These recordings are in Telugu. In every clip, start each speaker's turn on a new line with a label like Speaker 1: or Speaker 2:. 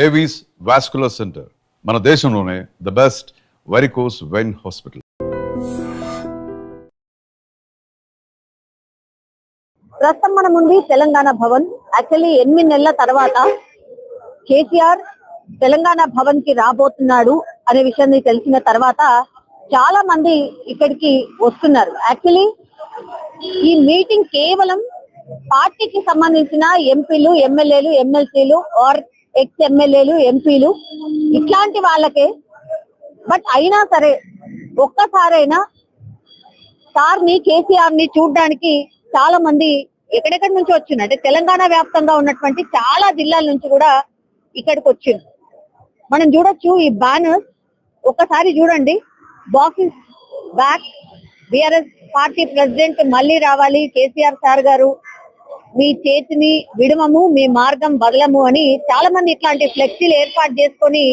Speaker 1: ఏవీస్ వాస్కులర్ సెంటర్ మన దేశంలోనే the best varicose vein hospital.
Speaker 2: ప్రస్తుతం మన ముందు తెలంగాణ భవన్. యాక్చువల్లీ 8 నెలల తర్వాత కేసీఆర్ తెలంగాణ భవన్ కి రాబోతున్నాడు అనే విషయాన్ని తెలిసిన తర్వాత చాలా మంది ఇక్కడికి వస్తున్నారు. యాక్చువల్లీ ఈ మీటింగ్ కేవలం పార్టీకి సంబంధించిన ఎంపీలు, ఎమ్మెల్యేలు, ఎమ్మెల్సీలు ఆర్ ఎక్స్ ఎమ్మెల్యేలు, ఎంపీలు ఇట్లాంటి వాళ్ళకే. బట్ అయినా సరే ఒక్కసారైనా సార్ ని, కేసీఆర్ ని చూడడానికి చాలా మంది ఎక్కడెక్కడి నుంచి వచ్చిండ్రు అంటే తెలంగాణ వ్యాప్తంగా ఉన్నటువంటి చాలా జిల్లాల నుంచి కూడా ఇక్కడికి వచ్చిండ్రు. మనం చూడొచ్చు ఈ బ్యానర్స్ ఒక్కసారి చూడండి. Box back, BRS party president మళ్ళీ రావాలి, కేసీఆర్ సార్ గారు మీ చేతిని విడమము, మీ మార్గం బదలము అని చాలా మంది ఇట్లాంటి ఫ్లెక్సీలు ఏర్పాటు చేసుకొని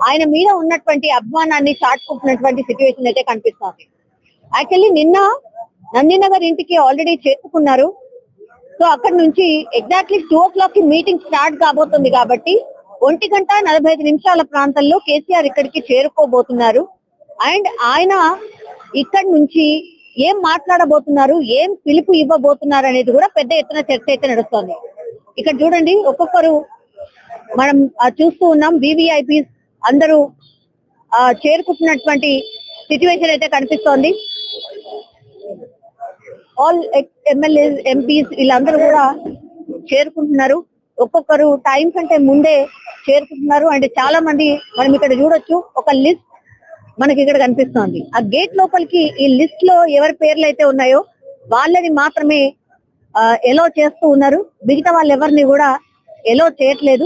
Speaker 2: ఆయన మీద ఉన్నటువంటి అభిమానాన్ని చాటుకుంటున్నటువంటి సిచ్యువేషన్ అయితే కనిపిస్తుంది. యాక్చువల్లీ నిన్న నందినగర్ ఇంటికి ఆల్రెడీ చేరుకున్నారు. సో అక్కడ నుంచి ఎగ్జాక్ట్లీ 2 o'clock కి మీటింగ్ స్టార్ట్ కాబోతుంది కాబట్టి 1:45 ప్రాంతంలో కేసీఆర్ ఇక్కడికి చేరుకోబోతున్నారు. అండ్ ఆయన ఇక్కడ నుంచి ఏం మాట్లాడబోతున్నారు, ఏం పిలుపు ఇవ్వబోతున్నారు అనేది కూడా పెద్ద ఎత్తున చర్చ అయితే నడుస్తోంది. ఇక్కడ చూడండి, ఒక్కొక్కరు మనం చూస్తూ ఉన్నాం. వివిఐపీస్ అందరూ చేరుకుంటున్నటువంటి సిచ్యువేషన్ అయితే కనిపిస్తోంది. ఆల్ ఎమ్మెల్యేస్, ఎంపీస్ వీళ్ళందరూ కూడా చేరుకుంటున్నారు. ఒక్కొక్కరు టైం కంటే ముందే చేరుకుంటున్నారు. అంటే చాలా మంది మనం ఇక్కడ చూడొచ్చు. ఒక లిస్ట్ మనకి ఇక్కడ కనిపిస్తోంది. ఆ గేట్ లోపలికి ఈ లిస్ట్ లో ఎవరి పేర్లు అయితే ఉన్నాయో వాళ్ళని మాత్రమే ఎలో చేస్తూ ఉన్నారు. మిగతా వాళ్ళు ఎవరిని కూడా ఎలో చేయట్లేదు.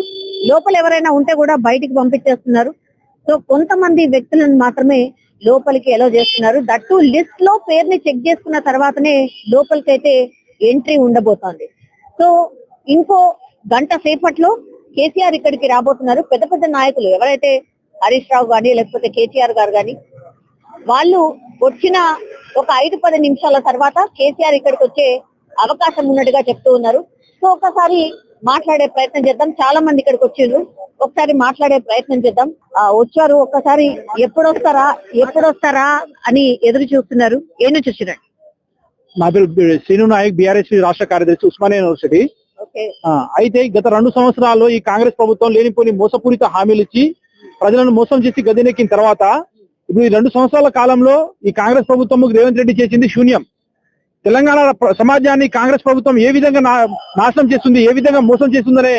Speaker 2: లోపల ఎవరైనా ఉంటే కూడా బయటికి పంపించేస్తున్నారు. సో కొంతమంది వ్యక్తులను మాత్రమే లోపలికి ఎలో చేస్తున్నారు. దట్టు లిస్ట్ లో పేరుని చెక్ చేసుకున్న తర్వాతనే లోపలికి అయితే ఎంట్రీ ఉండబోతోంది. సో ఇంకో గంట సేపట్లో కేసీఆర్ ఇక్కడికి రాబోతున్నారు. పెద్ద పెద్ద నాయకులు ఎవరైతే హరీష్ రావు గాని లేకపోతే కేసీఆర్ గారు గాని వాళ్ళు వచ్చిన ఒక 5-10 నిమిషాల తర్వాత కేసీఆర్ ఇక్కడికి వచ్చే అవకాశం ఉన్నట్టుగా చెప్తూ ఉన్నారు. సో ఒకసారి మాట్లాడే ప్రయత్నం చేద్దాం. చాలా మంది ఇక్కడికి వచ్చిండ్రు, ఒకసారి మాట్లాడే ప్రయత్నం చేద్దాం. వచ్చారు, ఒక్కసారి ఎప్పుడొస్తారా అని ఎదురు చూస్తున్నారు. ఏం నుంచి వచ్చినారు?
Speaker 3: నా పేరు శ్రీను నాయక్, బీఆర్ఎస్ రాష్ట్ర కార్యదర్శి, ఉస్మానియా యూనివర్సిటీ. అయితే గత 2 సంవత్సరాల్లో ఈ కాంగ్రెస్ ప్రభుత్వం లేనిపోని మోసపూరిత హామీలు ఇచ్చి ప్రజలను మోసం చేసి గద్దెనెక్కిన తర్వాత ఇప్పుడు ఈ 2 సంవత్సరాల కాలంలో ఈ కాంగ్రెస్ ప్రభుత్వం రేవంత్ రెడ్డి చేసింది శూన్యం. తెలంగాణ సమాజాన్ని కాంగ్రెస్ ప్రభుత్వం ఏ విధంగా నాశనం చేస్తుంది, ఏ విధంగా మోసం చేస్తుందనే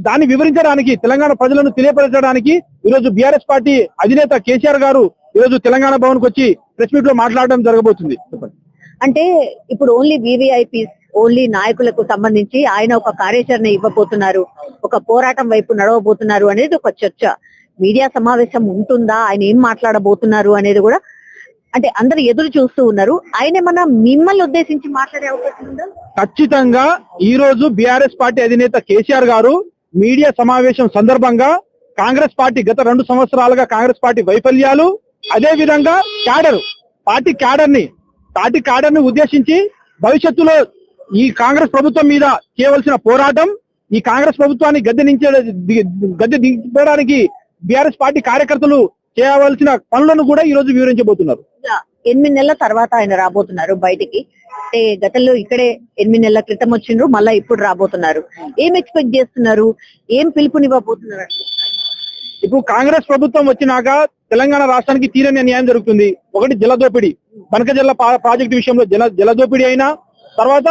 Speaker 3: దాన్ని వివరించడానికి, తెలంగాణ ప్రజలను తెలియపరచడానికి ఈరోజు బీఆర్ఎస్ పార్టీ అధినేత కేసీఆర్ గారు ఈరోజు తెలంగాణ భవన్ కు వచ్చి ప్రెస్ మీట్ లో మాట్లాడడం జరగబోతుంది.
Speaker 2: అంటే ఇప్పుడు ఓన్లీ వివిఐపీస్, ఓన్లీ నాయకులకు సంబంధించి ఆయన ఒక కార్యాచరణ ఇవ్వబోతున్నారు, ఒక పోరాటం వైపు నడవబోతున్నారు అనేది ఒక చర్చ. మీడియా సమావేశం ఉంటుందా, ఆయన ఏం మాట్లాడబోతున్నారు అనేది కూడా అంటే అందరు ఎదురు చూస్తూ ఉన్నారు. ఆయన ఏమన్నా మిమ్మల్ని ఉద్దేశించి మాట్లాడే అవకాశం ఉందా?
Speaker 3: ఖచ్చితంగా ఈ రోజు బీఆర్ఎస్ పార్టీ అధినేత కేసీఆర్ గారు మీడియా సమావేశం సందర్భంగా కాంగ్రెస్ పార్టీ గత 2 సంవత్సరాలుగా కాంగ్రెస్ పార్టీ వైఫల్యాలు, అదే విధంగా పార్టీ క్యాడర్ ని ఉద్దేశించి భవిష్యత్తులో ఈ కాంగ్రెస్ ప్రభుత్వం మీద చేయవలసిన పోరాటం, ఈ కాంగ్రెస్ ప్రభుత్వాన్ని గద్దె దింపడానికి బీఆర్ఎస్ పార్టీ కార్యకర్తలు చేయవలసిన పనులను కూడా ఈ రోజు వివరించబోతున్నారు.
Speaker 2: 8 నెలల తర్వాత ఆయన రాబోతున్నారు బయటికి. అంటే గతంలో ఇక్కడే 8 నెలల క్రితం వచ్చిండ్రు, మళ్ళా ఇప్పుడు రాబోతున్నారు. ఏం ఎక్స్పెక్ట్ చేస్తున్నారు, ఏం పిలుపునివ్వబోతున్నారు?
Speaker 3: ఇప్పుడు కాంగ్రెస్ ప్రభుత్వం వచ్చినాక తెలంగాణ రాష్ట్రానికి తీరని అన్యాయం జరుగుతుంది. ఒకటి జలదోపిడి, బనకజల్ల ప్రాజెక్టు విషయంలో జలదోపిడి అయినా, తర్వాత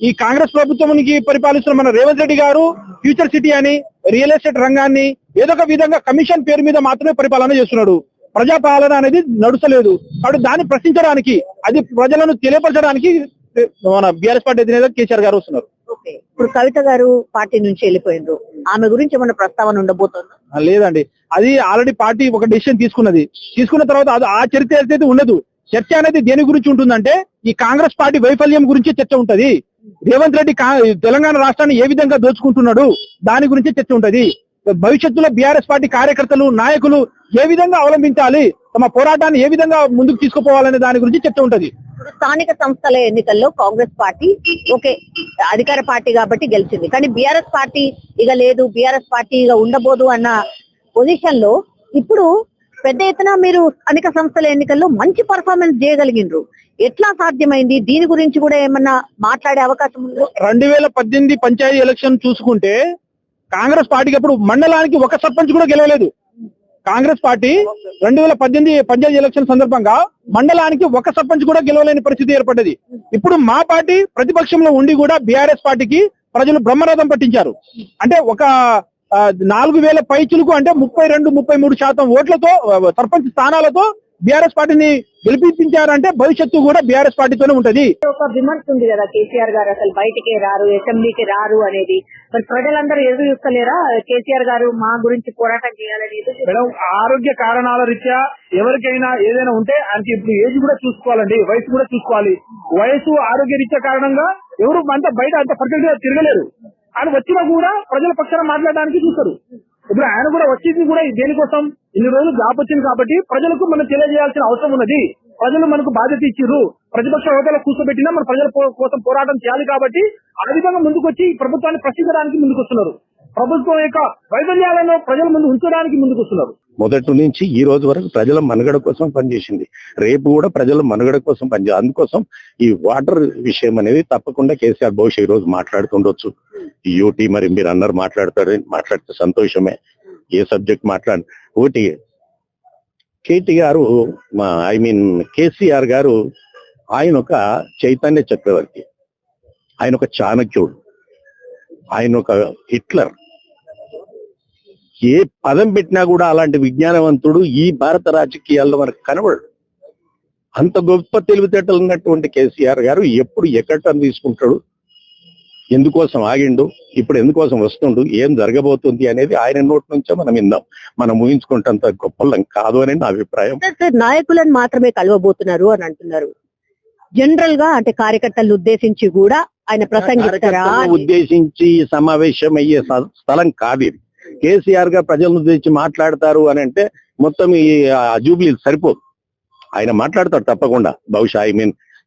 Speaker 3: ఈ కాంగ్రెస్ ప్రభుత్వానికి పరిపాలిస్తున్న మన రేవంత్ రెడ్డి గారు ఫ్యూచర్ సిటీ అని రియల్ ఎస్టేట్ రంగాన్ని ఏదో ఒక విధంగా కమిషన్ పేరు మీద మాత్రమే పరిపాలన చేస్తున్నాడు. ప్రజాపాలన అనేది నడుస్తలేదు. కాబట్టి దాన్ని ప్రశ్నించడానికి, అది ప్రజలను తెలియపరచడానికి మన బీఆర్ఎస్ పార్టీ అధినేత కేసీఆర్ గారు వస్తున్నారు.
Speaker 2: ఇప్పుడు కవిత గారు పార్టీ నుంచి వెళ్ళిపోయిండ్రు, ఆమె గురించి ఏమన్నా ప్రస్తావన ఉండబోతుంది?
Speaker 3: లేదండి, అది ఆల్రెడీ పార్టీ ఒక డెసిషన్ తీసుకున్న తర్వాత అది ఆ చరిత్ర అయితే ఉండదు. చర్చ అనేది దేని గురించి ఉంటుందంటే ఈ కాంగ్రెస్ పార్టీ వైఫల్యం గురించి చర్చ ఉంటది. రేవంత్ రెడ్డి తెలంగాణ రాష్ట్రాన్ని ఏ విధంగా దోచుకుంటున్నాడు దాని గురించి చర్చ ఉంటది. భవిష్యత్తులో బీఆర్ఎస్ పార్టీ కార్యకర్తలు, నాయకులు ఏ విధంగా అవలంబించాలి, తమ పోరాటాన్ని ఏ విధంగా ముందుకు తీసుకుపోవాలనే దాని గురించి చర్చ ఉంటది.
Speaker 2: ఇప్పుడు స్థానిక సంస్థల ఎన్నికల్లో కాంగ్రెస్ పార్టీ ఓకే అధికార పార్టీ కాబట్టి గెలిచింది, కానీ బీఆర్ఎస్ పార్టీ ఇక లేదు, బీఆర్ఎస్ పార్టీ ఇక ఉండబోదు అన్న పొజిషన్ లో ఇప్పుడు పెద్ద ఎత్తున మీరు స్థానిక సంస్థల ఎన్నికల్లో మంచి పర్ఫార్మెన్స్ చేయగలిగినరు. ఎట్లా సాధ్యమైంది? దీని గురించి కూడా ఏమన్నా మాట్లాడే అవకాశం ఉందో?
Speaker 3: 2018 పంచాయతీ ఎలక్షన్ చూసుకుంటే కాంగ్రెస్ పార్టీకి అప్పుడు మండలానికి ఒక సర్పంచ్ కూడా గెలవలేదు. కాంగ్రెస్ పార్టీ 2018 పంచాయతీ ఎలక్షన్ సందర్భంగా మండలానికి ఒక సర్పంచ్ కూడా గెలవలేని పరిస్థితి ఏర్పడ్డది. ఇప్పుడు మా పార్టీ ప్రతిపక్షంలో ఉండి కూడా బీఆర్ఎస్ పార్టీకి ప్రజలు బ్రహ్మరథం పట్టించారు. అంటే ఒక 4000 పైచులకు అంటే 32-33% ఓట్లతో సర్పంచ్ స్థానాలతో బీఆర్ఎస్ పార్టీని గెలిపించారంటే భవిష్యత్తు కూడా బీఆర్ఎస్ పార్టీతోనే ఉంటది.
Speaker 2: ఒక విమర్శ ఉంది కదా, కేసీఆర్ గారు అసలు బయటికే రారు, అసెంబ్లీకి రారు అనేది. మరి ప్రజలందరూ ఎదురు చూస్తలేరా కేసీఆర్ గారు మా గురించి పోరాటం చేయాలనేది?
Speaker 3: మేడం, ఆరోగ్య కారణాల రీత్యా ఎవరికైనా ఏదైనా ఉంటే ఆయనకి ఇప్పుడు ఏజ్ కూడా చూసుకోవాలండి, వయసు కూడా చూసుకోవాలి. వయసు ఆరోగ్య రీత్యా కారణంగా ఎవరు అంత బయట అంత పర్ఫెక్ట్ గా తిరగలేరు. ఆయన వచ్చినా కూడా ప్రజల పక్షాన మాట్లాడడానికి చూస్తారు. ఇప్పుడు ఆయన కూడా వచ్చింది కూడా దేనికోసం, ఇన్ని రోజులు జాబ్ వచ్చింది కాబట్టి ప్రజలకు మనం తెలియజేయాల్సిన అవసరం ఉన్నది. ప్రజలు మనకు బాధ్యత ఇచ్చిర్రు, ప్రతిపక్ష హోదాలో కూర్చోబెట్టినా మన ప్రజల కోసం పోరాటం చేయాలి కాబట్టి ఆ విధంగా ముందుకొచ్చి ప్రభుత్వాన్ని ప్రశ్నించడానికి ముందుకు వస్తున్నారు. ప్రభుత్వం యొక్క వైఫల్యాలను ప్రజల ముందు ఉంచడానికి ముందుకు వస్తున్నారు.
Speaker 4: మొదటి నుంచి ఈ రోజు వరకు ప్రజల మనుగడ కోసం పనిచేసింది, రేపు కూడా ప్రజల మనుగడ కోసం పనిచేయాలి. అందుకోసం ఈ వాటర్ విషయం అనేది తప్పకుండా కేసీఆర్ బహుశా ఈ రోజు మాట్లాడుతుండొచ్చు. యూటీ మరి మీరు అందరు మాట్లాడితే సంతోషమే. ఏ సబ్జెక్ట్ ఒకటి కేసీఆర్ గారు ఆయన ఒక చైతన్య చక్రవర్తి, ఆయన ఒక చాణక్యుడు, ఆయన ఒక హిట్లర్. ఏ పదం పెట్టినా కూడా అలాంటి విజ్ఞానవంతుడు ఈ భారత రాజకీయాల్లో మనకు కనబడు. అంత గొప్ప తెలివితేటలు ఉన్నటువంటి కేసీఆర్ గారు ఎప్పుడు ఎక్కడ తీసుకుంటాడు, ఎందుకోసం ఆగిండు, ఇప్పుడు ఎందుకోసం వస్తుండు, ఏం జరగబోతుంది అనేది ఆయన నోటి నుంచే మనం విందాం. మనం ఊహించుకుంటంత గొప్పలం కాదు అని నా అభిప్రాయం.
Speaker 2: నాయకులను మాత్రమే కలవబోతున్నారు అని అంటున్నారు. జనరల్ గా అంటే కార్యకర్తలను ఉద్దేశించి కూడా ఆయన ప్రసంగిస్తారా?
Speaker 4: ఉద్దేశించి సమావేశం అయ్యే స్థలం కాదు ఇది. కేసీఆర్ గా ప్రజలను ఉద్దేశించి మాట్లాడతారు అని అంటే మొత్తం ఈ జూబ్లీ సరిపోదు. ఆయన మాట్లాడతాడు తప్పకుండా, బహుశా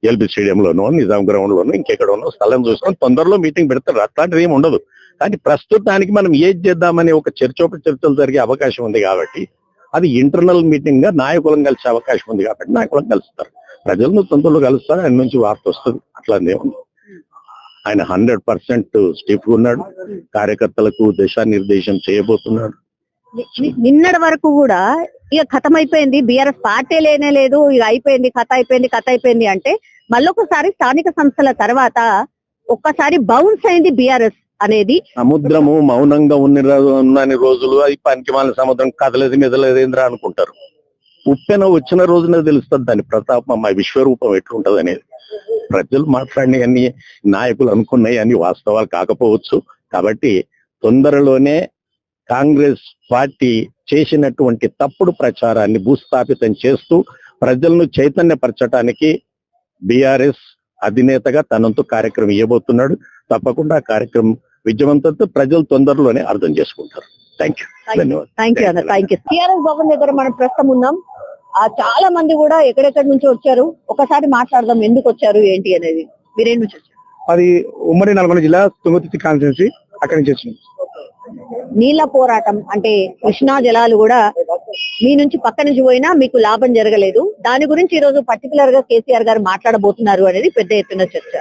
Speaker 4: ఎల్బీ స్టేడియంలోనో నిజాం గ్రౌండ్ లోనో ఇంకెక్కడోనో స్థలం చూసుకొని తొందరలో మీటింగ్ పెడతారు. అట్లాంటిది ఏమి ఉండదు. కానీ ప్రస్తుతానికి మనం ఏం చేద్దామనే ఒక చర్చలు జరిగే అవకాశం ఉంది కాబట్టి అది ఇంటర్నల్ మీటింగ్ గా నాయకులను కలిసే అవకాశం ఉంది కాబట్టి నాయకులను కలుస్తారు. ప్రజలను తొందరలో కలుస్తారు, ఆయన నుంచి వార్త వస్తుంది. అట్లానే ఉంది. ఆయన 100% స్టిఫ్ ఉన్నాడు, కార్యకర్తలకు దిశానిర్దేశం చేయబోతున్నాడు.
Speaker 2: నిన్నటి వరకు కూడా ఇక కథం అయిపోయింది, బీఆర్ఎస్ పార్టీ లేనే లేదు, ఇక అయిపోయింది, కథ అయిపోయింది అంటే మళ్ళొకసారి స్థానిక సంస్థల తర్వాత ఒక్కసారి బౌన్స్ అయింది బీఆర్ఎస్ అనేది.
Speaker 4: సముద్రము మౌనంగా ఉన్నన్ని రోజులు అది పనికిమాలిన సముద్రం కదలేదు మెదలేదేంద్రా అనుకుంటారు. ఉప్పెన వచ్చిన రోజునే తెలుస్తుంది దాని ప్రతాపం, ఆ విశ్వరూపం ఎట్లుంటది అనేది. ప్రజలు మాట్లాడినవి అన్ని నాయకులు అనుకున్నాయి అన్ని వాస్తవాలు కాకపోవచ్చు. కాబట్టి తొందరలోనే కాంగ్రెస్ పార్టీ చేసినటువంటి తప్పుడు ప్రచారాన్ని భూస్థాపితం చేస్తూ ప్రజలను చైతన్యపరచడానికి బీఆర్ఎస్ అధినేతగా తనంతో కార్యక్రమం ఇవ్వబోతున్నాడు. తప్పకుండా ఆ కార్యక్రమం విజయవంతంతో ప్రజలు తొందరలోనే అర్థం చేసుకుంటారు. Thank you. ధన్యవాదాలు.
Speaker 2: టిఆర్ఎస్ భవన్ దగ్గర మనం ప్రస్తుతం ఉన్నాం. చాలా మంది కూడా ఎక్కడెక్కడి నుంచి వచ్చారు, ఒకసారి మాట్లాడదాం ఎందుకు వచ్చారు ఏంటి అనేది. మీరేం నుంచి వచ్చారు?
Speaker 3: అది ఉమ్మడి నల్గొండ జిల్లా తుంగతుర్తి కాన్స్టిట్యున్సీ, అక్కడి నుంచి వచ్చింది.
Speaker 2: నీళ్ల పోరాటం అంటే కృష్ణా జలాలు కూడా మీ నుంచి పక్క నుంచి పోయినా మీకు లాభం జరగలేదు. దాని గురించి ఈ రోజు పర్టికులర్ గా కేసీఆర్ గారు మాట్లాడబోతున్నారు అనేది పెద్ద ఎత్తున చర్చ.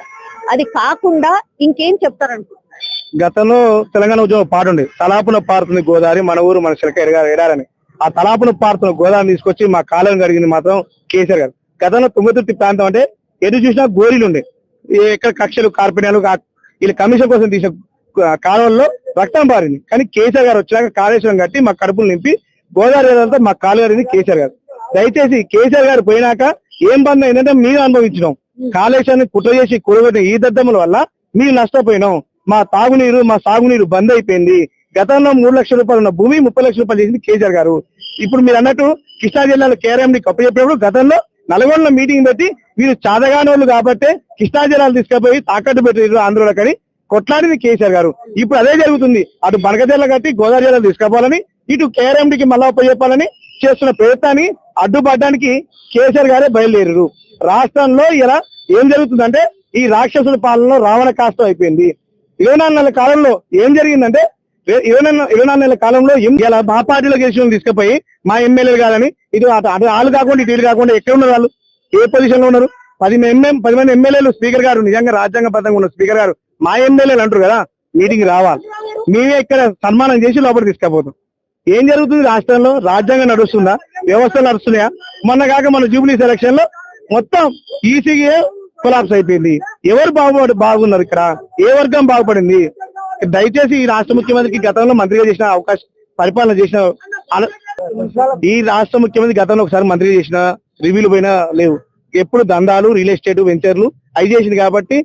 Speaker 2: అది కాకుండా ఇంకేం చెప్తారనుకుంటున్నారు?
Speaker 3: గతంలో తెలంగాణ ఉద్యమం పాట ఉంది, తలాపున పారుతుంది గోదావరి మన ఊరు మన శిలకయ్య గారు ఏడారని. ఆ తలాపున పారుతున్న గోదావరి తీసుకొచ్చి మా కాలం జరిగింది మాత్రం కేసీఆర్ గారు. గతంలో తుంగతుర్తి ప్రాంతం అంటే ఎటు చూసినా గోరీలు ఉండే, ఎక్కడ కక్షలు కార్పొరేట్లు వీళ్ళ కమిషన్ కోసం తీసిన కాలువల్లో రక్తం పారింది. కానీ కేసీఆర్ గారు వచ్చాక కాళేశ్వరం కట్టి మా కడుపులు నింపి గోదావరి అంతా మా కాలు గారింది కేసీఆర్ గారు. దయచేసి కేసీఆర్ గారు పోయినాక ఏం బంధం ఏంటంటే మీరు అనుభవించినాం. కాళేశ్వరాన్ని కుట్ర చేసి కూడబెట్టిన ఈ దద్దముల వల్ల మీరు నష్టపోయినాం. మా తాగునీరు మా సాగునీరు బంద్ అయిపోయింది. గతంలో 3 లక్షల రూపాయలు ఉన్న భూమి 30 లక్షల రూపాయలు చేసింది కేసీఆర్ గారు. ఇప్పుడు మీరు అన్నట్టు కృష్ణా జిల్లాలో కేఆర్ఎండి కప్పచెప్పినప్పుడు గతంలో నల్గొండలో మీటింగ్ పెట్టి మీరు చాదగానోళ్ళు కాబట్టి కృష్ణా జిల్లాలు తీసుకుపోయి తాకట్టు పెట్టారు ఆంధ్రలో కని కొట్లాడింది కేసీఆర్ గారు. ఇప్పుడు అదే జరుగుతుంది. అటు బనకజల్ల కట్టి గోదావరి జిల్లా తీసుకుపోవాలని, ఇటు కేఆర్ఎండికి మళ్ళా చెప్పాలని చేస్తున్న ప్రయత్నాన్ని అడ్డుపడడానికి కేసీఆర్ గారే బయలుదేరారు. రాష్ట్రంలో ఇలా ఏం జరుగుతుందంటే ఈ రాక్షసుల పాలనలో రావణ కాష్టం అయిపోయింది. 24 నెలల కాలంలో ఏం జరిగిందంటే 24 నెలల కాలంలో ఇలా మా పార్టీలో గెలిచిన తీసుకుపోయి మా ఎమ్మెల్యేలు కాదని ఇటు అటు వాళ్ళు కాకుండా ఇటు కాకుండా ఎక్కడ ఉన్నారు వాళ్ళు, ఏ పొజిషన్ లో ఉన్నారు? 10 మంది ఎమ్మెల్యేలు స్పీకర్ గారు నిజంగా రాజ్యాంగబద్ధంగా ఉన్న స్పీకర్ గారు మా ఎమ్మెల్యేలు అంటారు కదా, మీటింగ్ రావాలి, మేమే ఇక్కడ సన్మానం చేసి లోపల తీసుకుపోతాం. ఏం జరుగుతుంది రాష్ట్రంలో? రాజ్యాంగం నడుస్తుందా? వ్యవస్థలు నడుస్తున్నాయా? మొన్న కాక మన జూబ్లీ సెలక్షన్ లో మొత్తం ఈసీఏ కొలాప్స్ అయిపోయింది. ఎవరు బాగున్నారు ఇక్కడ? ఏ వర్గం బాగుపడింది? దయచేసి ఈ రాష్ట్ర ముఖ్యమంత్రికి గతంలో మంత్రిగా చేసిన అవకాశం, పరిపాలన చేసిన ఈ రాష్ట్ర ముఖ్యమంత్రి గతంలో ఒకసారి మంత్రిగా చేసిన రివ్యూలు పోయినా లేవు. ఎప్పుడు దందాలు, రియల్ ఎస్టేట్ వెంచర్లు అవి చేసింది కాబట్టి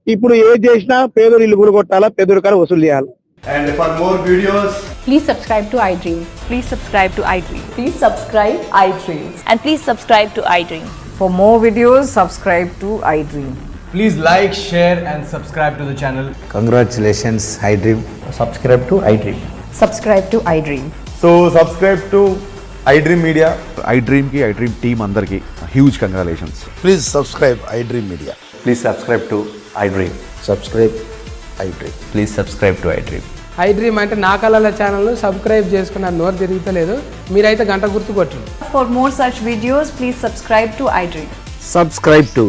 Speaker 3: ఇప్పుడు ఏది చేసినా పేదోరు ఇల్లు కూడా కొట్టాలా, పేదోరు కాడ వసూలు చేయాలి.
Speaker 5: And for more videos,
Speaker 6: Please subscribe to iDream.
Speaker 7: Please subscribe to iDream.
Speaker 6: Please subscribe iDream.
Speaker 7: And please subscribe to iDream.
Speaker 6: For more videos, subscribe to iDream.
Speaker 5: please like, share and subscribe to the channel.
Speaker 8: Congratulations, iDream. Subscribe to iDream.
Speaker 6: Subscribe to iDream.
Speaker 5: So subscribe to iDream Media.
Speaker 1: iDream team అందరికి huge congratulations.
Speaker 9: Please subscribe iDream Media.
Speaker 8: Please subscribe to iDream. Subscribe iDream. Please subscribe to iDream.
Speaker 10: iDream అంటే నా కళల ఛానల్ను సబ్స్క్రైబ్ చేసుకున్న నోరు తిరుగుతలేదు, మీరైతే గంట గుర్తు కొట్టండి.
Speaker 7: For more such videos, please subscribe to iDream.
Speaker 8: Subscribe to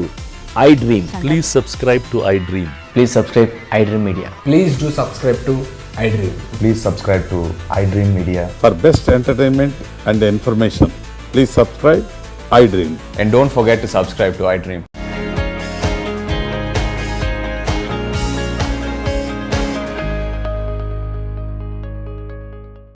Speaker 8: iDream.
Speaker 11: Please subscribe to iDream.
Speaker 8: Please subscribe iDream Media.
Speaker 10: Please do subscribe to iDream.
Speaker 8: Please subscribe to iDream Media.
Speaker 9: For best entertainment and information, please subscribe iDream.
Speaker 11: And don't forget to subscribe to iDream.